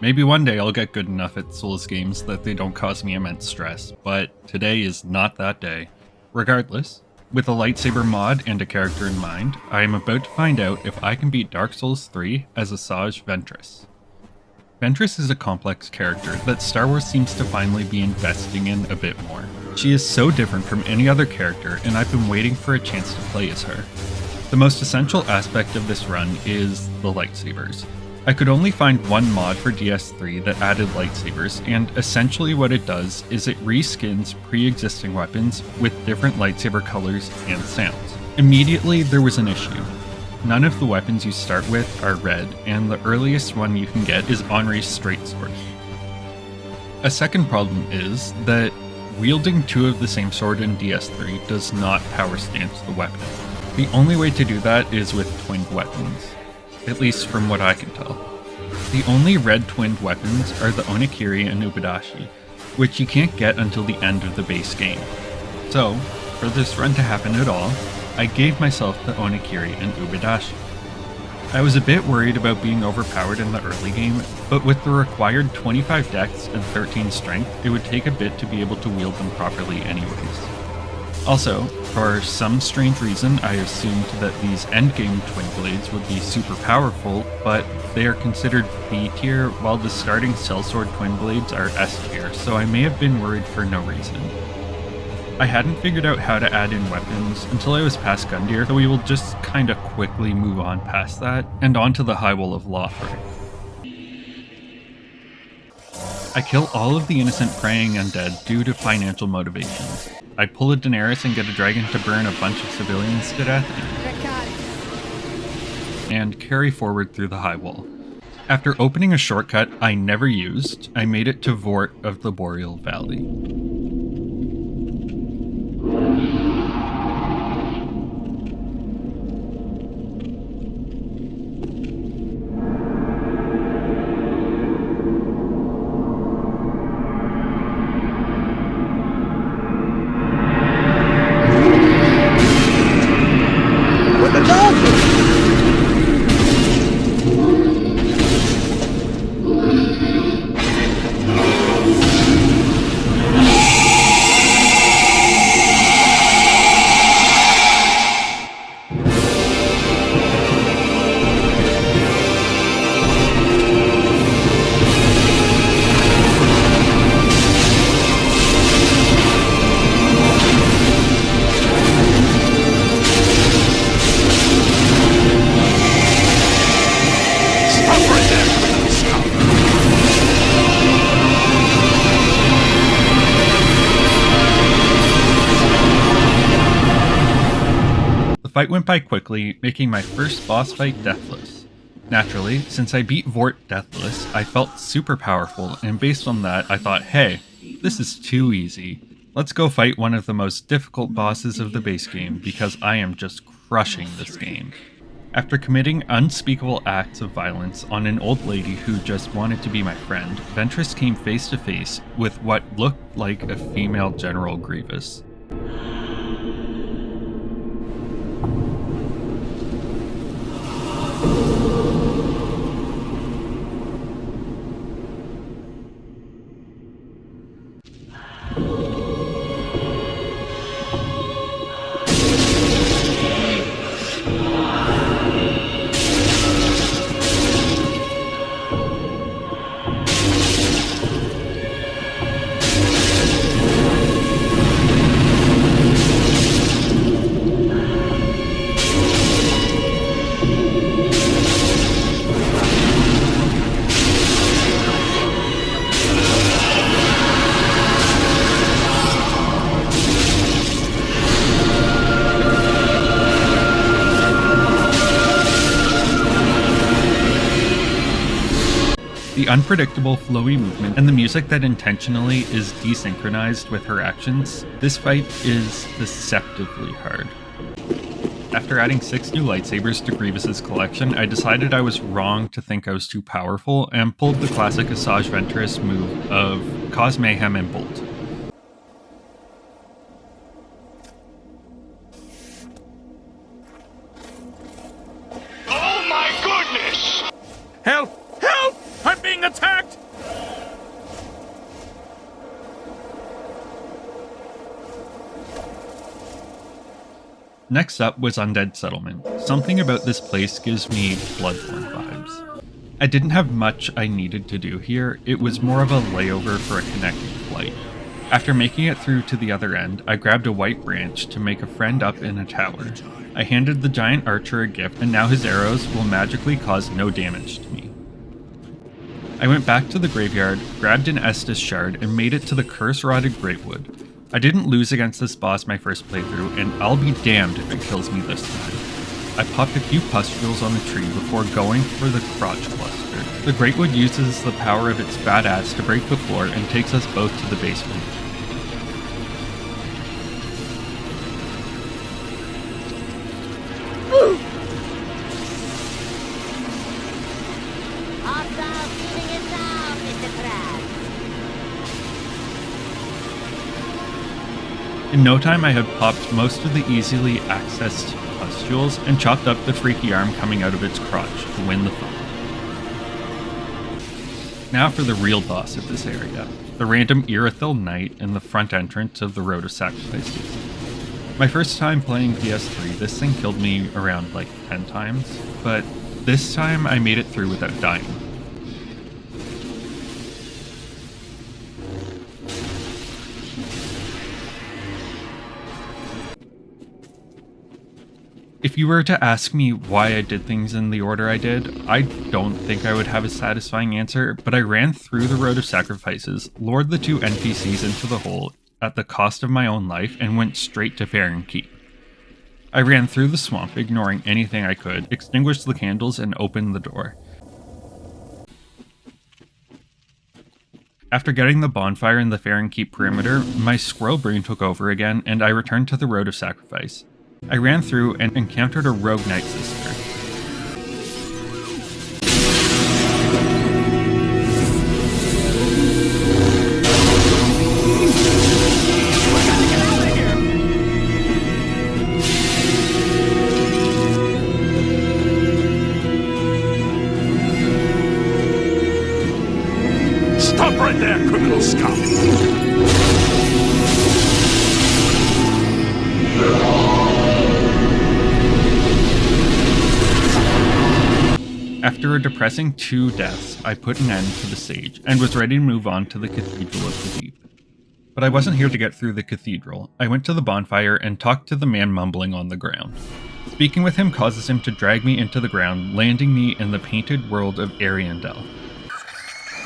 Maybe one day I'll get good enough at Souls games that they don't cause me immense stress, but today is not that day. Regardless, with a lightsaber mod and a character in mind, I am about to find out if I can beat Dark Souls 3 as Asajj Ventress. Ventress is a complex character that Star Wars seems to finally be investing in a bit more. She is so different from any other character, and I've been waiting for a chance to play as her. The most essential aspect of this run is the lightsabers. I could only find one mod for DS3 that added lightsabers, and essentially what it does is it reskins pre-existing weapons with different lightsaber colors and sounds. Immediately there was an issue. None of the weapons you start with are red, and the earliest one you can get is Henri's straight sword. A second problem is that wielding two of the same sword in DS3 does not power stance the weapon. The only way to do that is with twinned weapons, at least from what I can tell. The only red twinned weapons are the Onikiri and Ubidachi, which you can't get until the end of the base game. So, for this run to happen at all, I gave myself the Onikiri and Ubidachi. I was a bit worried about being overpowered in the early game, but with the required 25 dex and 13 strength, it would take a bit to be able to wield them properly anyways. Also, for some strange reason, I assumed that these endgame twin blades would be super powerful, but they are considered B tier, while the starting sellsword twin blades are S tier, so I may have been worried for no reason. I hadn't figured out how to add in weapons until I was past Gundyr, so we will just kinda quickly move on past that, and onto the High Wall of Lothar. I kill all of the innocent praying undead due to financial motivations. I pull a Daenerys and get a dragon to burn a bunch of civilians to death, and carry forward through the High Wall. After opening a shortcut I never used, I made it to Vort of the Boreal Valley. The fight went by quickly, making my first boss fight deathless. Naturally, since I beat Vort deathless, I felt super powerful, and based on that, I thought, hey, this is too easy. Let's go fight one of the most difficult bosses of the base game, because I am just crushing this game. After committing unspeakable acts of violence on an old lady who just wanted to be my friend, Ventress came face to face with what looked like a female General Grievous. The unpredictable flowy movement and the music that intentionally is desynchronized with her actions, this fight is deceptively hard. After adding 6 new lightsabers to Grievous's collection, I decided I was wrong to think I was too powerful and pulled the classic Asajj Ventress move of Cause Mayhem and Bolt. Oh my goodness! Help! Help! I'm being attacked! Next up was Undead Settlement. Something about this place gives me Bloodborne vibes. I didn't have much I needed to do here, it was more of a layover for a connecting flight. After making it through to the other end, I grabbed a white branch to make a friend up in a tower. I handed the giant archer a gift, and now his arrows will magically cause no damage to me. I went back to the graveyard, grabbed an Estus shard, and made it to the curse-rotted Greatwood. I didn't lose against this boss my first playthrough, and I'll be damned if it kills me this time. I popped a few pustules on the tree before going for the crotch cluster. The Greatwood uses the power of its badass to break the floor and takes us both to the basement. In no time I had popped most of the easily accessed pustules and chopped up the freaky arm coming out of its crotch to win the fight. Now for the real boss of this area, the random Irithyll Knight in the front entrance of the Road of Sacrifices. My first time playing PS3, this thing killed me around like 10 times, but this time I made it through without dying. If you were to ask me why I did things in the order I did, I don't think I would have a satisfying answer, but I ran through the Road of Sacrifices, lured the two NPCs into the hole at the cost of my own life, and went straight to Farron Keep. I ran through the swamp, ignoring anything I could, extinguished the candles, and opened the door. After getting the bonfire in the Farron Keep perimeter, my squirrel brain took over again, and I returned to the Road of Sacrifice. I ran through and encountered a rogue Nightsister. Stop right there, criminal scum! After a depressing 2 deaths, I put an end to the Sage, and was ready to move on to the Cathedral of the Deep. But I wasn't here to get through the Cathedral. I went to the bonfire and talked to the man mumbling on the ground. Speaking with him causes him to drag me into the ground, landing me in the painted world of Ariandel.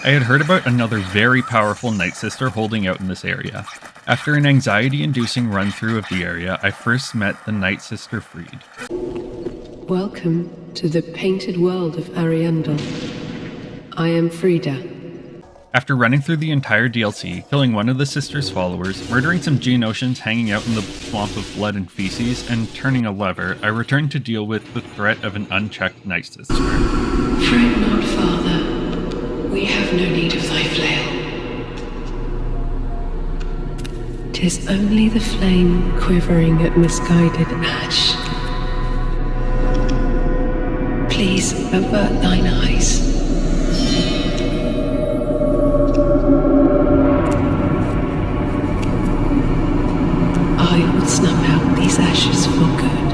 I had heard about another very powerful Nightsister holding out in this area. After an anxiety-inducing run-through of the area, I first met the Nightsister Freed. Welcome to the painted world of Ariandel. I am Frida. After running through the entire DLC, killing one of the sister's followers, murdering some Geonosians hanging out in the swamp of blood and feces, and turning a lever, I returned to deal with the threat of an unchecked Nightsister. Fret not, Father. We have no need of thy flail. 'Tis only the flame quivering at misguided ash. Please avert thine eyes. I would snuff out these ashes for good.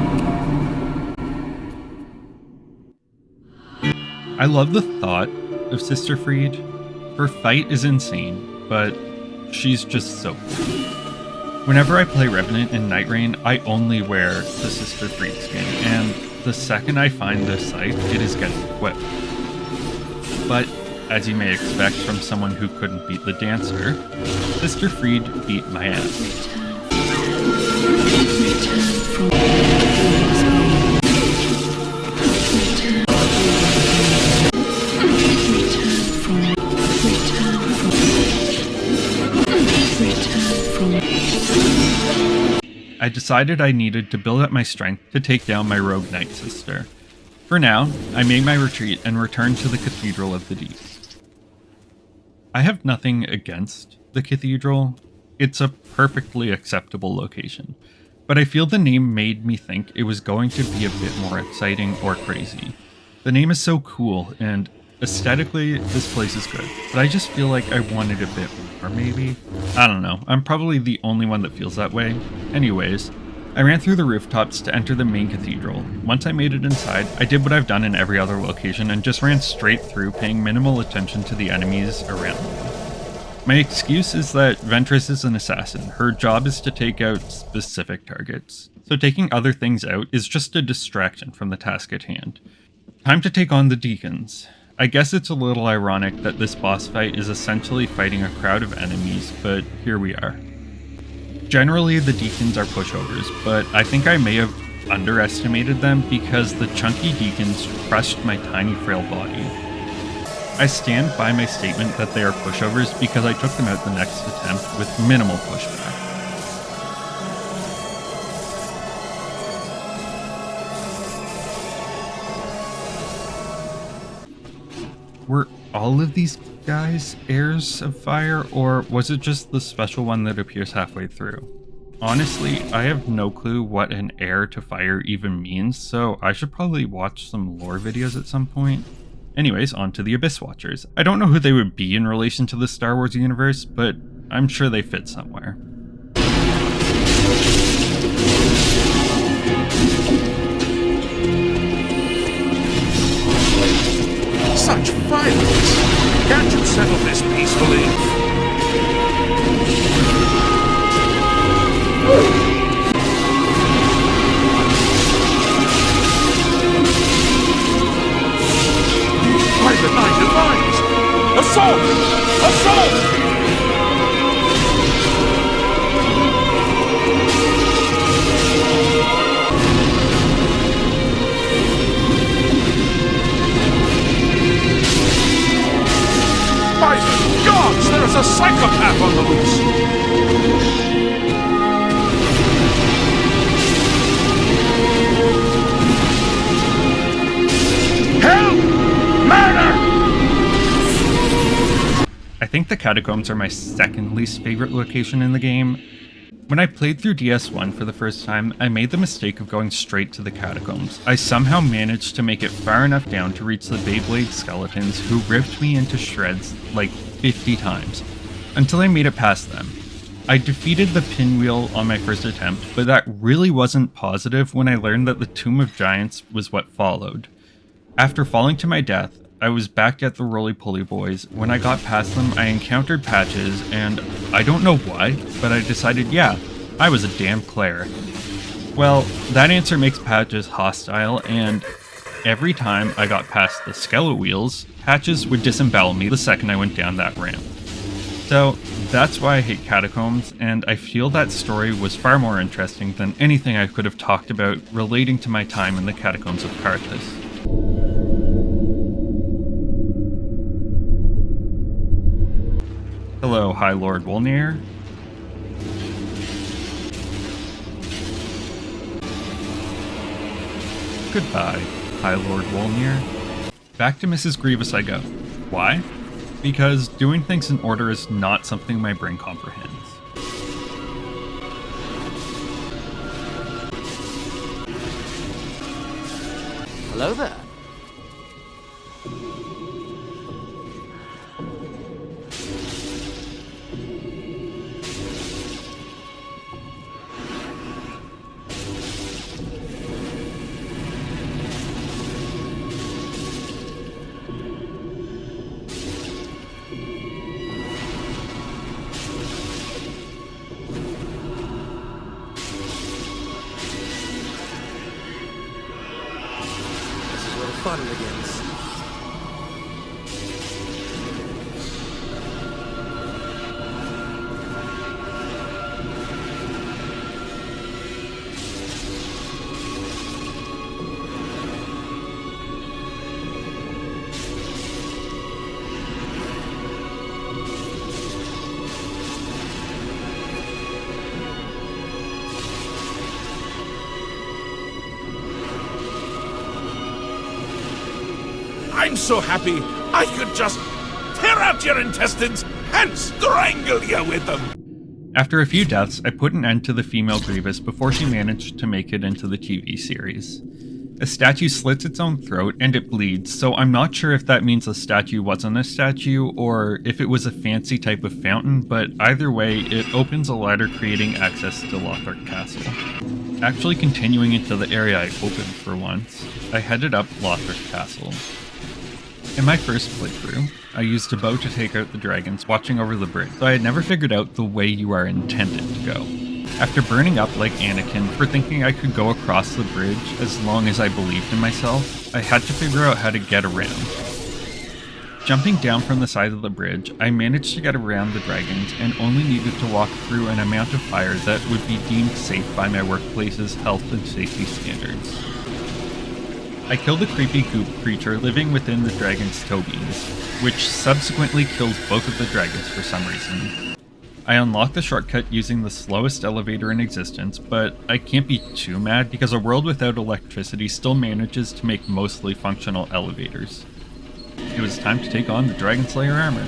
I love the thought of Sister Freed. Her fight is insane, but she's just so cool. Whenever I play Revenant in Night Rain, I only wear the Sister Freed skin, and the second I find this scythe, it is getting equipped. But, as you may expect from someone who couldn't beat the dancer, Sister Freed beat my ass. I decided I needed to build up my strength to take down my rogue Nightsister. For now, I made my retreat and returned to the Cathedral of the Deep. I have nothing against the Cathedral. It's a perfectly acceptable location, but I feel the name made me think it was going to be a bit more exciting or crazy. The name is so cool, and aesthetically, this place is good, but I just feel like I wanted a bit more, maybe? I don't know, I'm probably the only one that feels that way. Anyways, I ran through the rooftops to enter the main cathedral. Once I made it inside, I did what I've done in every other location and just ran straight through, paying minimal attention to the enemies around me. My excuse is that Ventress is an assassin. Her job is to take out specific targets, so taking other things out is just a distraction from the task at hand. Time to take on the deacons. I guess it's a little ironic that this boss fight is essentially fighting a crowd of enemies, but here we are. Generally, the deacons are pushovers, but I think I may have underestimated them because the chunky deacons crushed my tiny frail body. I stand by my statement that they are pushovers because I took them out the next attempt with minimal pushback. Were all of these guys heirs of fire, or was it just the special one that appears halfway through? Honestly, I have no clue what an heir to fire even means, so I should probably watch some lore videos at some point. Anyways, on to the Abyss Watchers. I don't know who they would be in relation to the Star Wars universe, but I'm sure they fit somewhere. Such violence! Can't you settle this peacefully? By the Nine Divines! Assault! Assault! By the gods, there is a psychopath on the loose! Help! Murder! I think the Catacombs are my second least favorite location in the game. When I played through DS1 for the first time, I made the mistake of going straight to the Catacombs. I somehow managed to make it far enough down to reach the Beyblade skeletons who ripped me into shreds like 50 times, until I made it past them. I defeated the pinwheel on my first attempt, but that really wasn't positive when I learned that the Tomb of Giants was what followed. After falling to my death, I was back at the roly-poly boys. When I got past them, I encountered Patches, and I don't know why, but I decided, yeah, I was a damn Claire. Well, that answer makes Patches hostile, and every time I got past the skeletal wheels, Patches would disembowel me the second I went down that ramp. So, that's why I hate Catacombs, and I feel that story was far more interesting than anything I could have talked about relating to my time in the Catacombs of Carthus. Hello, High Lord Wolnir. Goodbye, High Lord Wolnir. Back to Mrs. Grievous I go. Why? Because doing things in order is not something my brain comprehends. Hello there. Fun begins. I'm so happy I could just tear out your intestines and strangle you with them! After a few deaths, I put an end to the female Grievous before she managed to make it into the TV series. A statue slits its own throat and it bleeds, so I'm not sure if that means the statue wasn't a statue or if it was a fancy type of fountain, but either way, it opens a ladder creating access to Lothar Castle. Actually continuing into the area I opened for once, I headed up Lothar's castle. In my first playthrough, I used a bow to take out the dragons watching over the bridge, so I had never figured out the way you are intended to go. After burning up like Anakin for thinking I could go across the bridge as long as I believed in myself, I had to figure out how to get around. Jumping down from the side of the bridge, I managed to get around the dragons and only needed to walk through an amount of fire that would be deemed safe by my workplace's health and safety standards. I killed a creepy goop creature living within the dragon's toe beams, which subsequently kills both of the dragons for some reason. I unlocked the shortcut using the slowest elevator in existence, but I can't be too mad because a world without electricity still manages to make mostly functional elevators. It was time to take on the Dragon Slayer armor.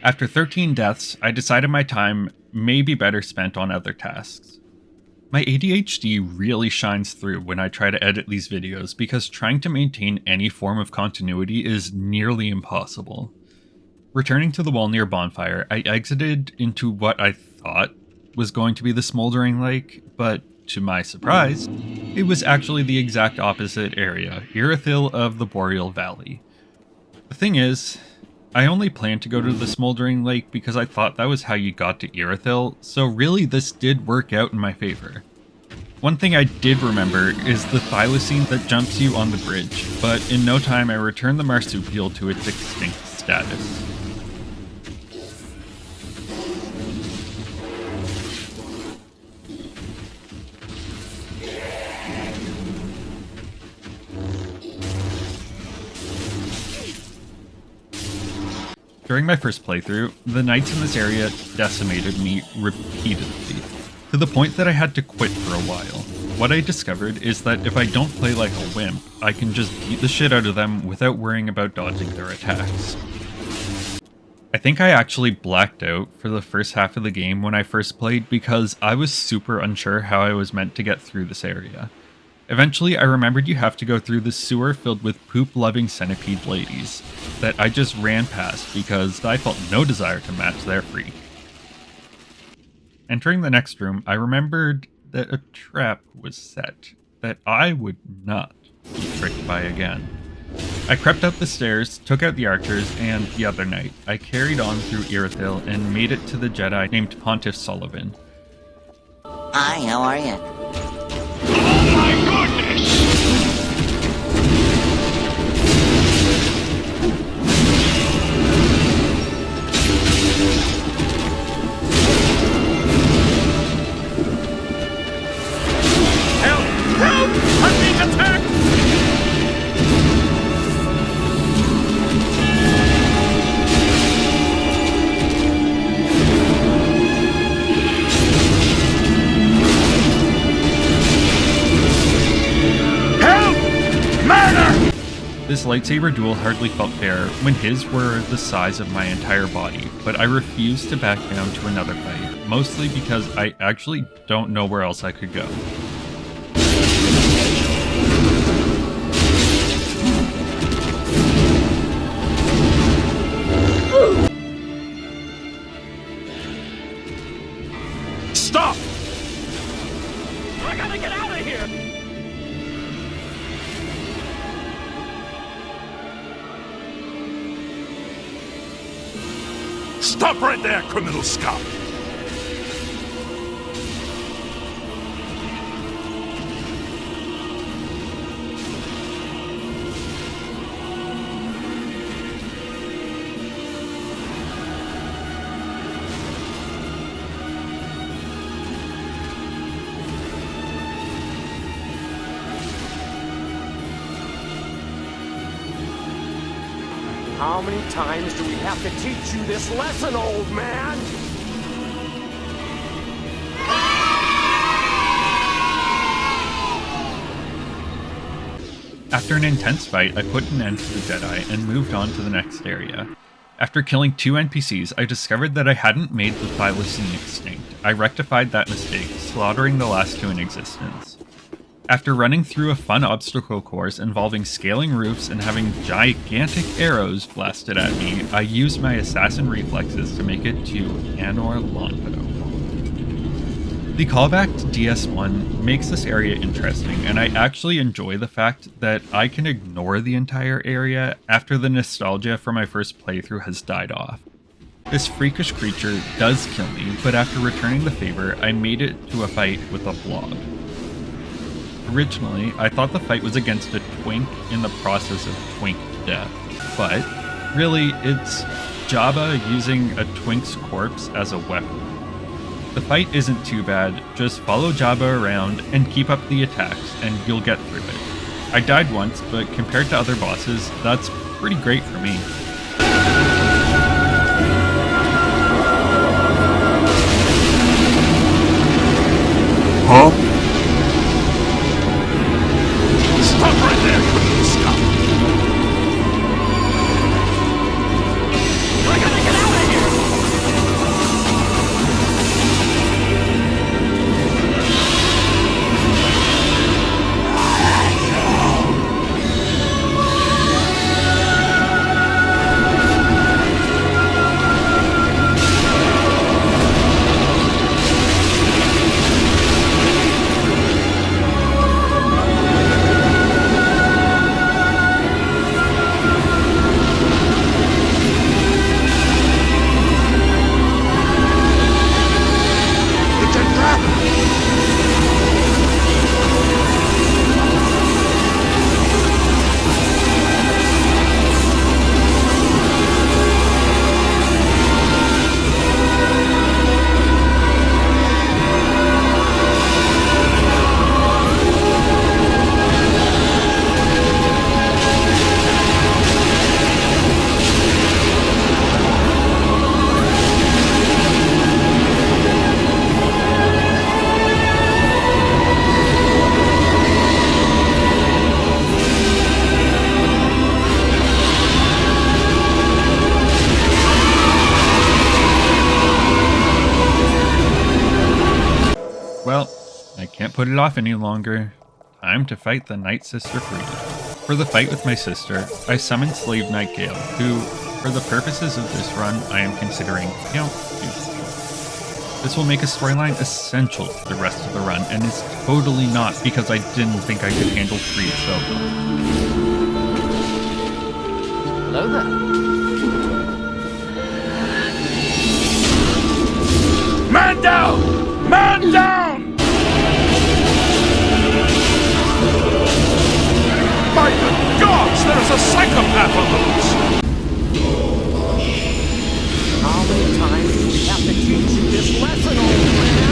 After 13 deaths, I decided my time may be better spent on other tasks. My ADHD really shines through when I try to edit these videos because trying to maintain any form of continuity is nearly impossible. Returning to the wall near Bonfire, I exited into what I thought was going to be the smoldering lake, but to my surprise, it was actually the exact opposite area, Irithyll of the Boreal Valley. The thing is, I only planned to go to the smoldering lake because I thought that was how you got to Irithyll, so really this did work out in my favor. One thing I did remember is the thylacine that jumps you on the bridge, but in no time I returned the marsupial to its extinct status. During my first playthrough, the knights in this area decimated me repeatedly, to the point that I had to quit for a while. What I discovered is that if I don't play like a wimp, I can just beat the shit out of them without worrying about dodging their attacks. I think I actually blacked out for the first half of the game when I first played because I was super unsure how I was meant to get through this area. Eventually, I remembered you have to go through the sewer filled with poop-loving centipede ladies that I just ran past because I felt no desire to match their freak. Entering the next room, I remembered that a trap was set that I would not be tricked by again. I crept up the stairs, took out the archers, and the other night, I carried on through Irithyll and made it to the Jedi named Pontiff Sullivan. Hi, how are you? This lightsaber duel hardly felt fair when his were the size of my entire body, but I refused to back down to another fight, mostly because I actually don't know where else I could go. Stop! I gotta get out of here! Stop right there, criminal scum! How many times do we have to teach you this lesson, old man? After an intense fight, I put an end to the Jedi and moved on to the next area. After killing 2 NPCs, I discovered that I hadn't made the thylacine extinct. I rectified that mistake, slaughtering the last 2 in existence. After running through a fun obstacle course involving scaling roofs and having gigantic arrows blasted at me, I used my assassin reflexes to make it to Anor Londo. The callback to DS1 makes this area interesting, and I actually enjoy the fact that I can ignore the entire area after the nostalgia for my first playthrough has died off. This freakish creature does kill me, but after returning the favor, I made it to a fight with a Blob. Originally, I thought the fight was against a twink in the process of twink death, but really, it's Jabba using a twink's corpse as a weapon. The fight isn't too bad, just follow Jabba around and keep up the attacks and you'll get through it. I died once, but compared to other bosses, that's pretty great for me. Huh? Stop right there, you scum! We're gonna get out of here! Well, I can't put it off any longer. Time to fight the Nightsister Freedom. For the fight with my sister, I summoned Slave Knight Gale, who, for the purposes of this run, I am considering Count Dooku. This will make a storyline essential to the rest of the run, and is totally not because I didn't think I could handle Creed solo. Hello there. Man down! Man down! By the gods, there is a psychopath on the loose! How many times do we have to teach you this lesson, old man?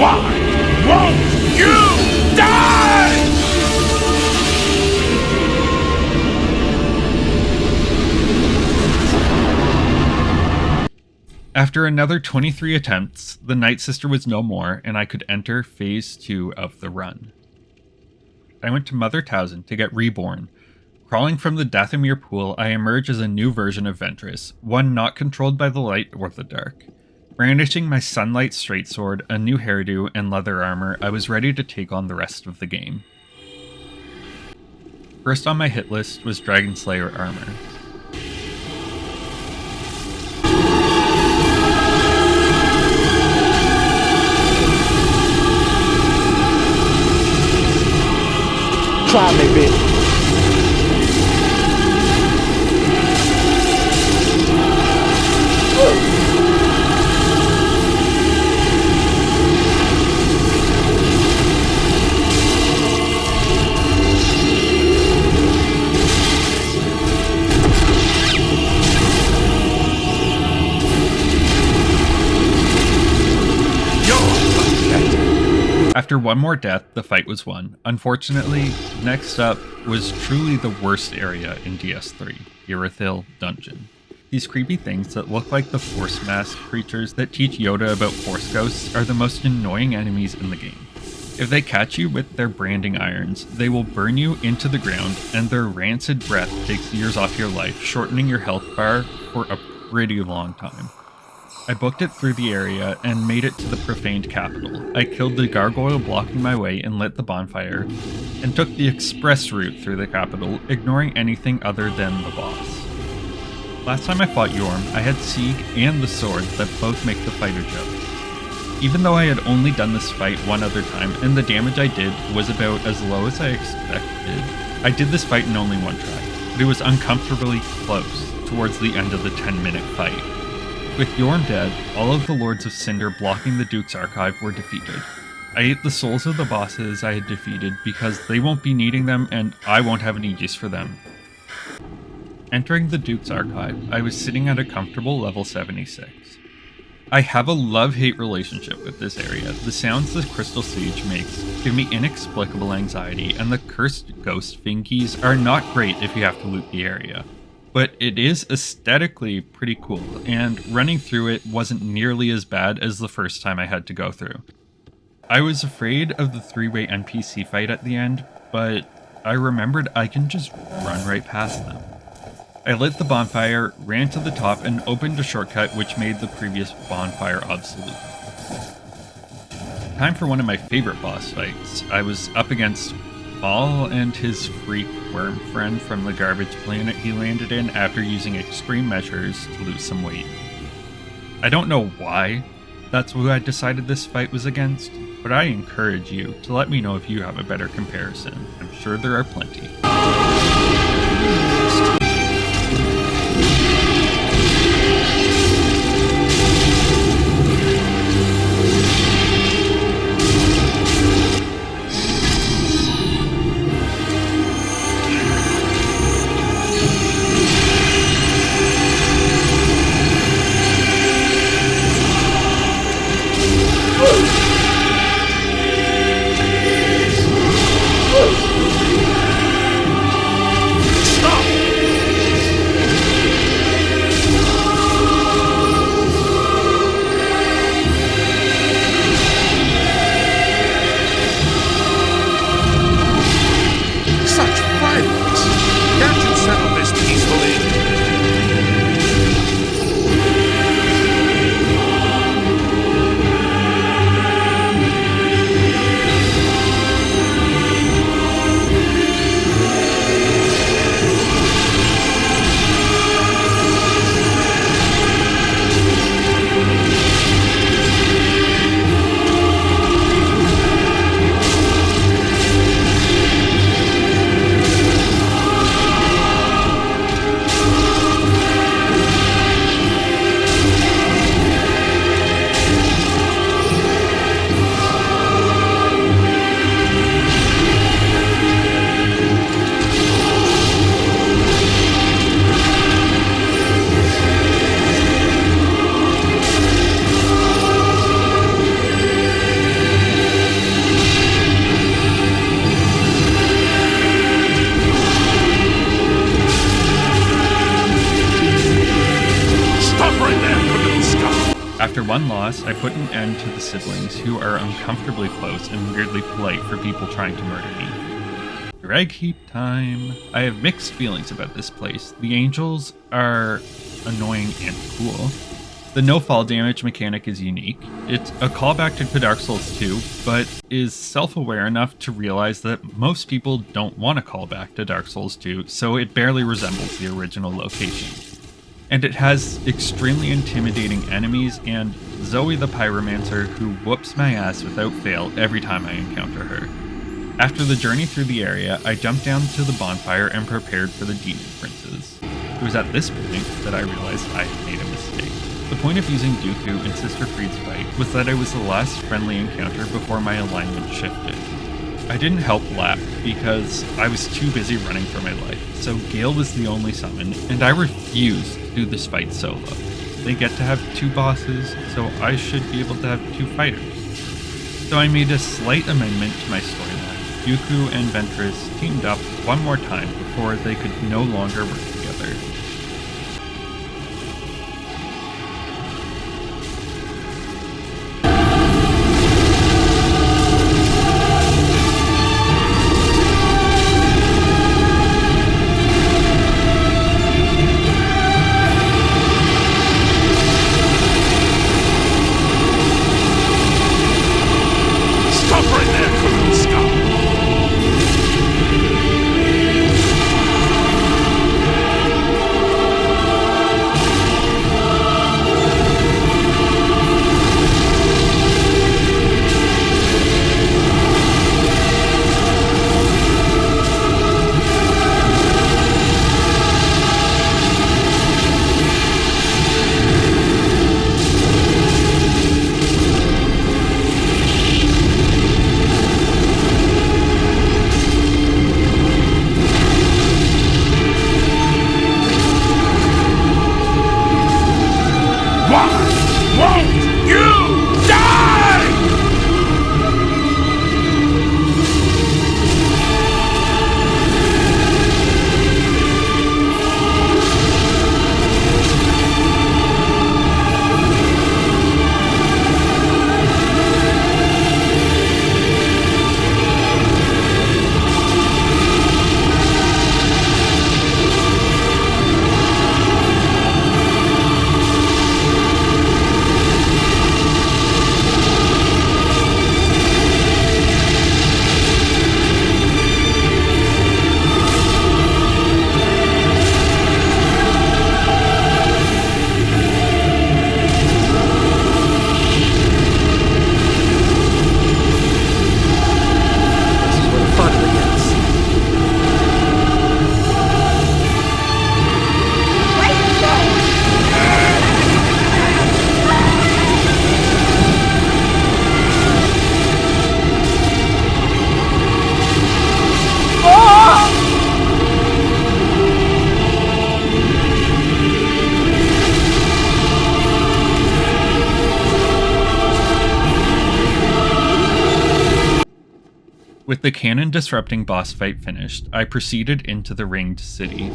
Why won't you die? After another 23 attempts, the Nightsister was no more, and I could enter Phase 2 of the run. I went to Mother Towson to get reborn. Crawling from the Dathomir pool, I emerge as a new version of Ventress, one not controlled by the light or the dark. Brandishing my sunlight straight sword, a new hairdo, and leather armor, I was ready to take on the rest of the game. First on my hit list was Dragon Slayer armor. Try me, bitch. After one more death, the fight was won. Unfortunately, next up was truly the worst area in DS3, Irithyll Dungeon. These creepy things that look like the Force Mask creatures that teach Yoda about Force Ghosts are the most annoying enemies in the game. If they catch you with their branding irons, they will burn you into the ground, and their rancid breath takes years off your life, shortening your health bar for a pretty long time. I booked it through the area and made it to the profaned capital. I killed the gargoyle blocking my way and lit the bonfire, and took the express route through the capital, ignoring anything other than the boss. Last time I fought Yorm, I had Sieg and the sword that both make the fight a joke. Even though I had only done this fight one other time and the damage I did was about as low as I expected, I did this fight in only one try, but it was uncomfortably close towards the end of the 10-minute fight. With Yorm dead, all of the Lords of Cinder blocking the Duke's Archive were defeated. I ate the souls of the bosses I had defeated because they won't be needing them and I won't have any use for them. Entering the Duke's Archive, I was sitting at a comfortable level 76. I have a love-hate relationship with this area. The sounds the Crystal Sage makes give me inexplicable anxiety, and the cursed ghost fingies are not great if you have to loot the area. But it is aesthetically pretty cool, and running through it wasn't nearly as bad as the first time I had to go through. I was afraid of the three-way NPC fight at the end, but I remembered I can just run right past them. I lit the bonfire, ran to the top, and opened a shortcut which made the previous bonfire obsolete. Time for one of my favorite boss fights. I was up against Maul and his freak worm friend from the garbage planet he landed in after using extreme measures to lose some weight. I don't know why that's who I decided this fight was against, but I encourage you to let me know if you have a better comparison. I'm sure there are plenty. one loss, I put an end to the siblings who are uncomfortably close and weirdly polite for people trying to murder me. Draghoof time. I have mixed feelings about this place. The angels are annoying and cool. The no fall damage mechanic is unique. It's a callback to Dark Souls 2, but is self-aware enough to realize that most people don't want to call back to Dark Souls 2, so it barely resembles the original location. And it has extremely intimidating enemies and Zoe the Pyromancer who whoops my ass without fail every time I encounter her. After the journey through the area, I jumped down to the bonfire and prepared for the demon princes. It was at this point that I realized I had made a mistake. The point of using Dooku in Sister Freed's fight was that I was the last friendly encounter before my alignment shifted. I didn't help Lap because I was too busy running for my life, so Gale was the only summon, and I refused to do this fight solo. They get to have 2 bosses, so I should be able to have 2 fighters. So I made a slight amendment to my storyline. Dooku and Ventress teamed up one more time before they could no longer work together. With the cannon disrupting boss fight finished, I proceeded into the Ringed City.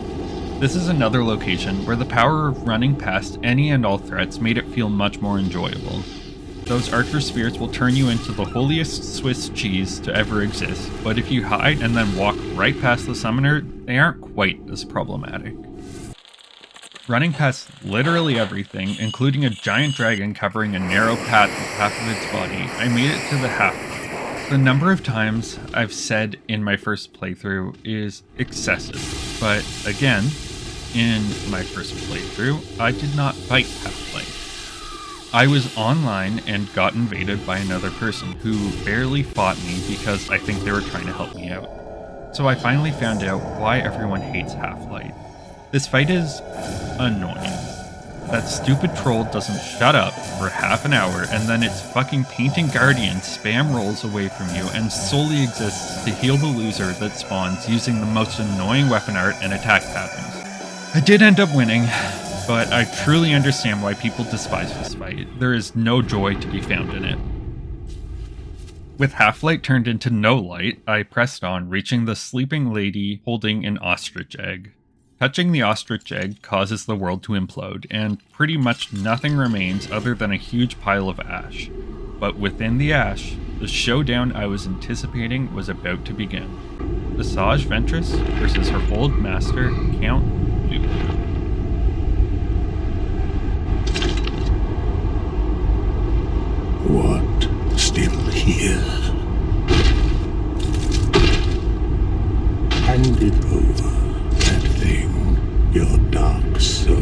This is another location where the power of running past any and all threats made it feel much more enjoyable. Those archer spirits will turn you into the holiest Swiss cheese to ever exist, but if you hide and then walk right past the summoner, they aren't quite as problematic. Running past literally everything, including a giant dragon covering a narrow path with half of its body, I made it to the half. The number of times I've said in my first playthrough is excessive, but again, in my first playthrough, I did not fight Half-Life. I was online and got invaded by another person who barely fought me because I think they were trying to help me out. So I finally found out why everyone hates Half-Life. This fight is annoying. That stupid troll doesn't shut up for half an hour, and then its fucking painting guardian spam rolls away from you and solely exists to heal the loser that spawns using the most annoying weapon art and attack patterns. I did end up winning, but I truly understand why people despise this fight. There is no joy to be found in it. With Half-Light turned into no light, I pressed on, reaching the sleeping lady holding an ostrich egg. Touching the ostrich egg causes the world to implode, and pretty much nothing remains other than a huge pile of ash. But within the ash, the showdown I was anticipating was about to begin. Asajj Ventress versus her old master, Count Dooku. What? Still here? Hand it over, that thing, your dark soul.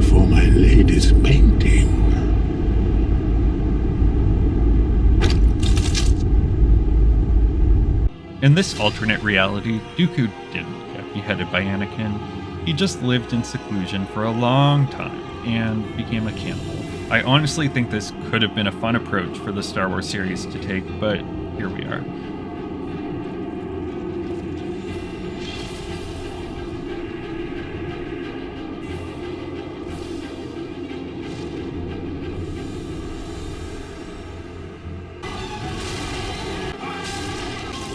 For my lady's painting. In this alternate reality, Dooku didn't get beheaded by Anakin. He just lived in seclusion for a long time and became a cannibal. I honestly think this could have been a fun approach for the Star Wars series to take, but here we are.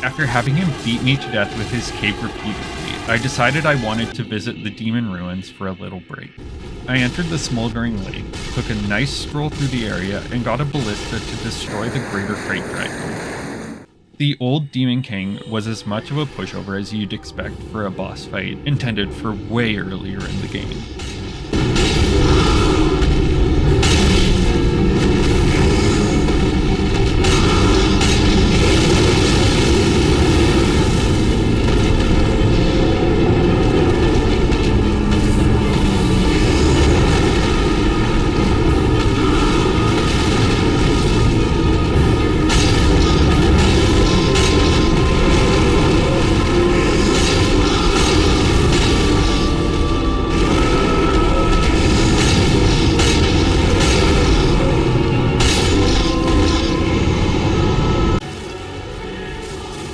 After having him beat me to death with his cape repeatedly, I decided I wanted to visit the demon ruins for a little break. I entered the smoldering lake, took a nice stroll through the area, and got a ballista to destroy the greater Crate Dragon. The old Demon King was as much of a pushover as you'd expect for a boss fight intended for way earlier in the game.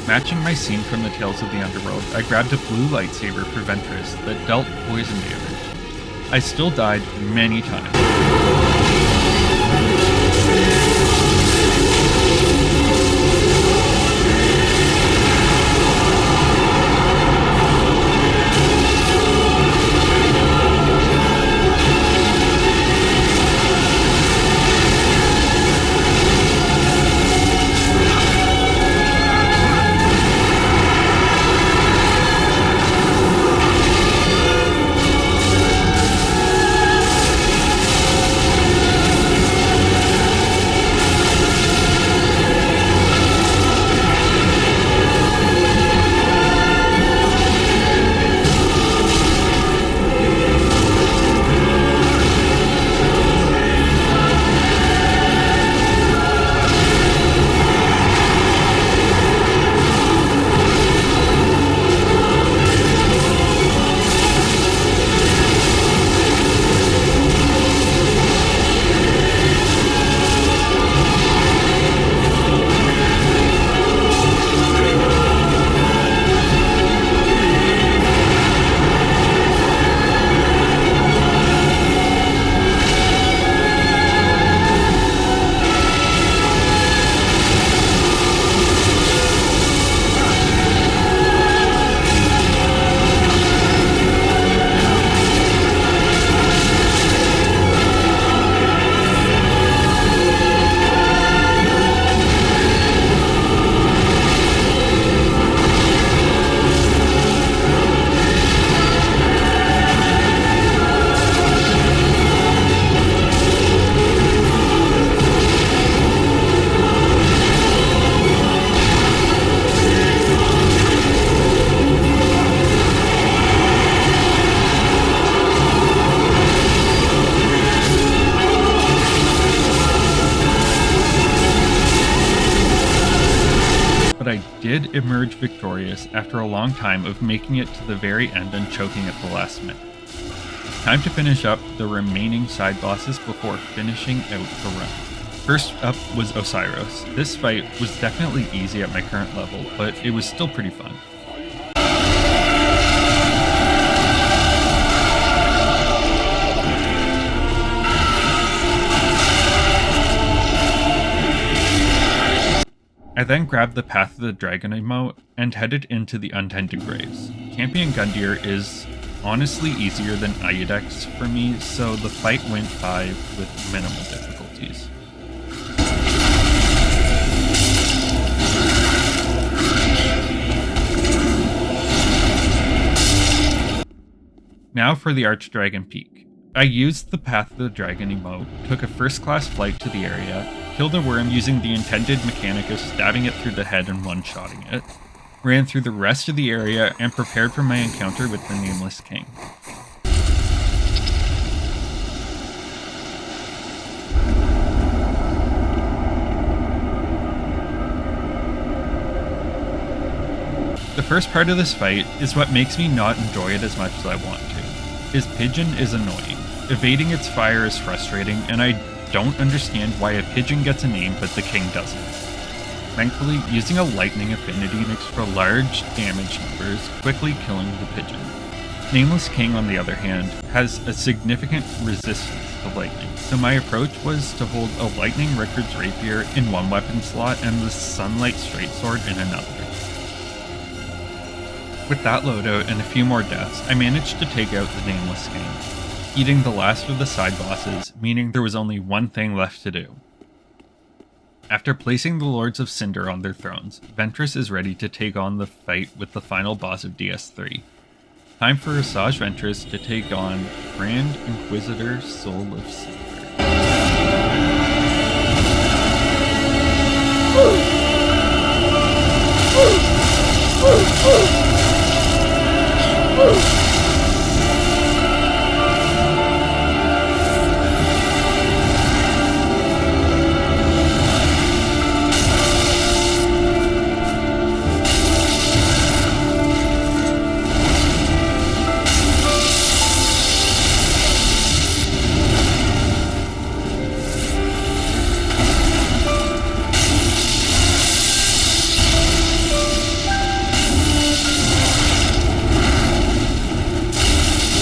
Matching my scene from the Tales of the Underworld, I grabbed a blue lightsaber for Ventress that dealt poison damage. I still died many times. I did emerge victorious after a long time of making it to the very end and choking at the last minute. Time to finish up the remaining side bosses before finishing out the run. First up was Osiris. This fight was definitely easy at my current level, but it was still pretty fun. I then grabbed the Path of the Dragon emote and headed into the Untended Graves. Camping Gundyr is honestly easier than Iodex for me, so the fight went by with minimal difficulties. Now for the Archdragon Peak. I used the Path of the Dragon emote, took a first-class flight to the area, killed a worm using the intended mechanic of stabbing it through the head and one-shotting it, ran through the rest of the area, and prepared for my encounter with the Nameless King. The first part of this fight is what makes me not enjoy it as much as I want to. His pigeon is annoying. Evading its fire is frustrating, and I don't understand why a pigeon gets a name but the king doesn't. Thankfully, using a lightning affinity makes for large damage numbers, quickly killing the pigeon. Nameless King, on the other hand, has a significant resistance to lightning, so my approach was to hold a Lightning Rickard's Rapier in one weapon slot and the Sunlight Straight Sword in another. With that loadout and a few more deaths, I managed to take out the Nameless King, eating the last of the side bosses, meaning there was only one thing left to do. After placing the Lords of Cinder on their thrones, Ventress is ready to take on the fight with the final boss of DS3. Time for Asajj Ventress to take on Grand Inquisitor Soul of Cinder.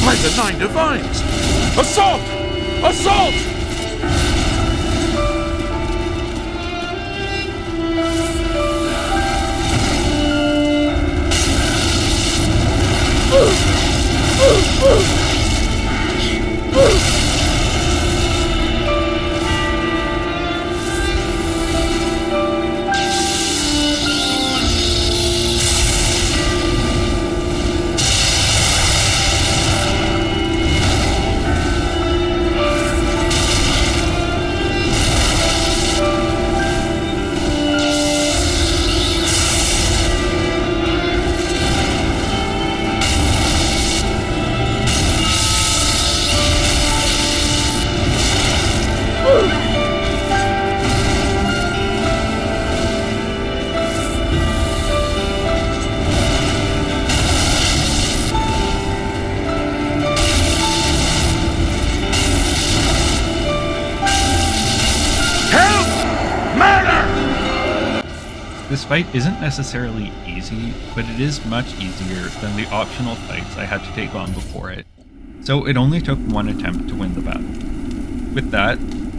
By the Nine Divines! Assault! Assault! This fight isn't necessarily easy, but it is much easier than the optional fights I had to take on before it, so it only took one attempt to win the battle. With that,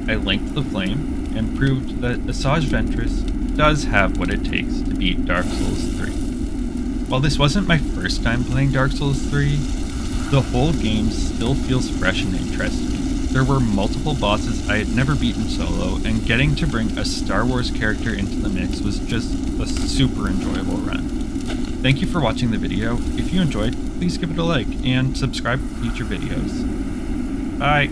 I linked the flame and proved that Asajj Ventress does have what it takes to beat Dark Souls 3. While this wasn't my first time playing Dark Souls 3, the whole game still feels fresh and interesting. There were multiple bosses I had never beaten solo, and getting to bring a Star Wars character into the mix was just a super enjoyable run. Thank you for watching the video. If you enjoyed, please give it a like and subscribe for future videos. Bye!